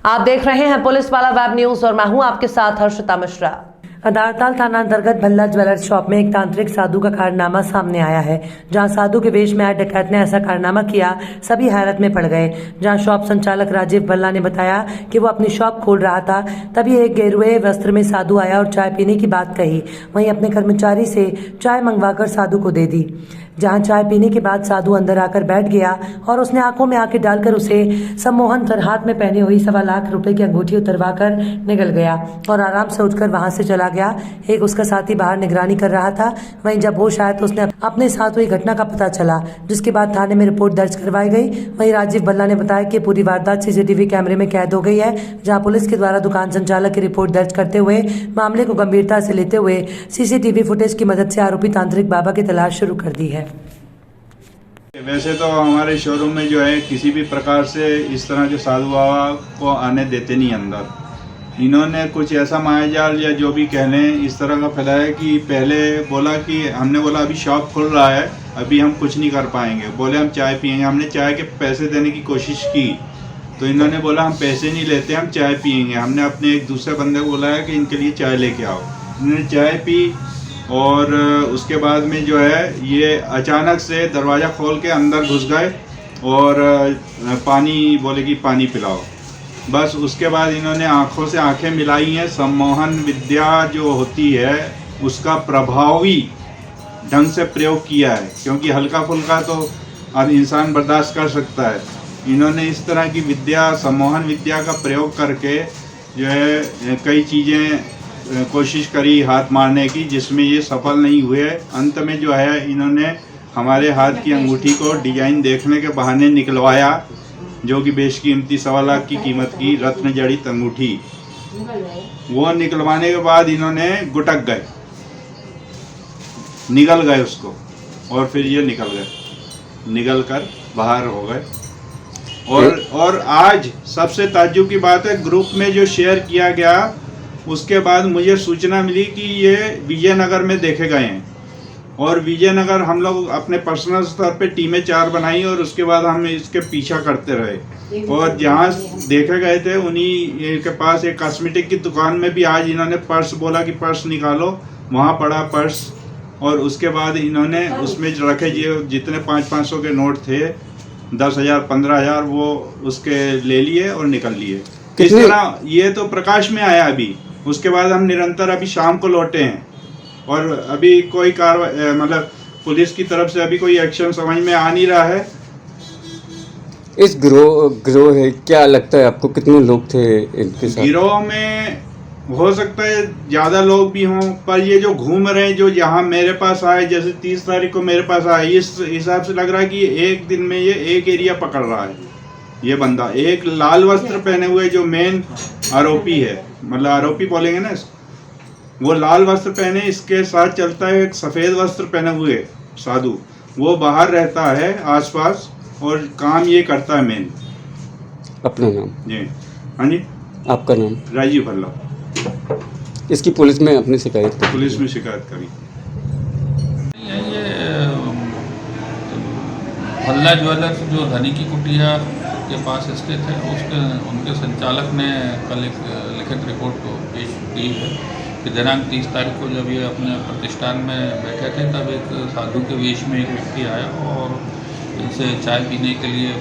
आप देख रहे हैं पुलिस वाला वेब न्यूज और मैं हूं आपके साथ हर्षिता मिश्रा। अदारताल थाना अंतर्गत भल्ला ज्वेलर्स शॉप में एक तांत्रिक साधु का कारनामा सामने आया है। जहां साधु के वेश में आए डकैत ने ऐसा कारनामा किया, सभी हैरत में पड़ गए। जहां शॉप संचालक राजीव भल्ला ने बताया कि वो अपनी शॉप खोल रहा था, तभी एक गेरुए वस्त्र में साधु आया और चाय पीने की बात कही। वहीं अपने कर्मचारी से चाय मंगवाकर साधु को दे दी। जहां चाय पीने के बाद साधु अंदर आकर बैठ गया और उसने आंखों में आंखें डालकर उसे सम्मोहन कर हाथ में पहनी हुई 1.25 लाख रुपए की अंगूठी उतरवाकर निकल गया और आराम से उठकर वहां से चला गया। एक उसका साथी बाहर निगरानी कर रहा था। वहीं जब होश आया तो उसने अपने साथ हुई घटना का पता चला, जिसके बाद थाने में रिपोर्ट दर्ज करवाई गई। वहीं राजीव भल्ला ने बताया कि पूरी वारदात सीसीटीवी कैमरे में कैद हो गई है। जहां पुलिस के द्वारा दुकान संचालक की रिपोर्ट दर्ज करते हुए मामले को गंभीरता से लेते हुए सीसीटीवी फुटेज की मदद से आरोपी तांत्रिक बाबा की तलाश शुरू कर दी है। वैसे तो हमारे शोरूम में जो है किसी भी प्रकार से इस तरह के साधु बाबा को आने देते नहीं अंदर। इन्होंने कुछ ऐसा मायाजाल या जो भी कह लें इस तरह का फैलाया कि पहले बोला कि हमने बोला अभी शॉप खुल रहा है, अभी हम कुछ नहीं कर पाएंगे। बोले हम चाय पियेंगे। हमने चाय के पैसे देने की कोशिश की तो इन्होंने बोला हम पैसे नहीं लेते, हम चाय पियेंगे। हमने अपने एक दूसरे बंदे को बुलाया कि इनके लिए चाय लेके आओ। इन्होंने चाय पी और उसके बाद में जो है ये अचानक से दरवाज़ा खोल के अंदर घुस गए और पानी बोले कि पानी पिलाओ। बस उसके बाद इन्होंने आंखों से आंखें मिलाई हैं। सम्मोहन विद्या जो होती है उसका प्रभावी ढंग से प्रयोग किया है, क्योंकि हल्का फुल्का तो अब इंसान बर्दाश्त कर सकता है। इन्होंने इस तरह की विद्या, सम्मोहन विद्या का प्रयोग करके जो है कई चीज़ें कोशिश करी हाथ मारने की, जिसमें ये सफल नहीं हुए। अंत में जो है इन्होंने हमारे हाथ की अंगूठी को डिजाइन देखने के बहाने निकलवाया, जो कि बेशकीमती 1.25 लाख की कीमत की रत्न जड़ित अंगूठी। वो निकलवाने के बाद इन्होंने गुटक गए, निगल गए उसको, और फिर ये निकल कर बाहर हो गए। और आज सबसे ताज्जुब की बात है, ग्रुप में जो शेयर किया गया उसके बाद मुझे सूचना मिली कि ये विजयनगर में देखे गए हैं। और विजयनगर हम लोग अपने पर्सनल स्तर पे टीमें 4 बनाई और उसके बाद हम इसके पीछा करते रहे। और जहाँ देखे गए थे उन्हीं के पास एक कॉस्मेटिक की दुकान में भी आज इन्होंने पर्स बोला कि पर्स निकालो, वहाँ पड़ा पर्स। और उसके बाद इन्होंने उसमें रखे जितने 500-500 के नोट थे, 10,000 15,000, वो उसके ले लिए और निकल लिए। इस तरह ये तो प्रकाश में आया अभी। उसके बाद हम निरंतर अभी शाम को लौटे हैं और अभी कोई कार्रवाई मतलब पुलिस की तरफ से अभी कोई एक्शन समझ में आ नहीं रहा है। इस गिरोह है, क्या लगता है आपको कितने लोग थे इनके साथ? गिरोह में हो सकता है ज़्यादा लोग भी हों, पर ये जो घूम रहे हैं, जो यहाँ मेरे पास आए, जैसे 30 तारीख को मेरे पास आए, इस हिसाब से लग रहा है कि एक दिन में ये एक एरिया पकड़ रहा है। ये बंदा एक लाल वस्त्र पहने हुए जो मेन आरोपी है, मतलब आरोपी बोलेंगे ना इसको, वो लाल वस्त्र पहने, इसके साथ चलता है एक सफ़ेद वस्त्र पहने हुए साधु। वो बाहर रहता है आसपास और काम ये करता है मेन। अपना नाम? जी हाँ जी। आपका नाम? राजीव भल्ला। इसकी पुलिस में अपनी शिकायत की? पुलिस में शिकायत करी। ये भल्ला ज्वेलर्स जो धनी की कुटिया के पास स्थित है, उनके संचालक ने कल एक लिखित रिपोर्ट को पेश की है कि दिनांक 30 तारीख को जब ये अपने प्रतिष्ठान में बैठे थे, तब एक साधु के वेश में एक व्यक्ति आया और इनसे चाय पीने के लिए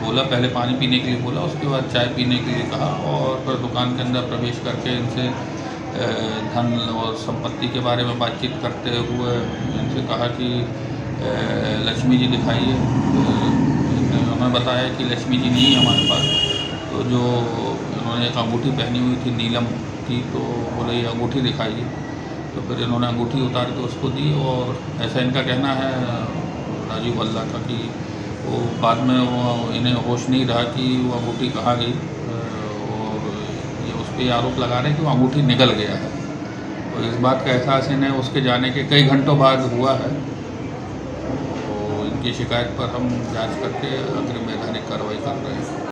बोला। पहले पानी पीने के लिए बोला, उसके बाद चाय पीने के लिए कहा और फिर दुकान के अंदर प्रवेश करके इनसे धन और संपत्ति के बारे में बातचीत करते हुए इनसे कहा कि लक्ष्मी जी दिखाइए। उन्होंने बताया कि लक्ष्मी जी नहीं है हमारे पास। तो जो उन्होंने एक अंगूठी पहनी हुई थी नीलम की, तो बोले ये अंगूठी दिखाइए। तो फिर इन्होंने अंगूठी उतार के उसको दी और ऐसा इनका कहना है राजीव भल्ला का कि वो बाद में वो इन्हें होश नहीं रहा कि वो अंगूठी कहाँ गई, और ये उस पर आरोप लगा रहे हैं कि वो अंगूठी निकल गया है। तो इस बात का एहसास इन्हें उसके जाने के कई घंटों बाद हुआ है। तो इनकी शिकायत पर हम जांच करके अग्रिम वैधानिक कार्रवाई कर रहे हैं।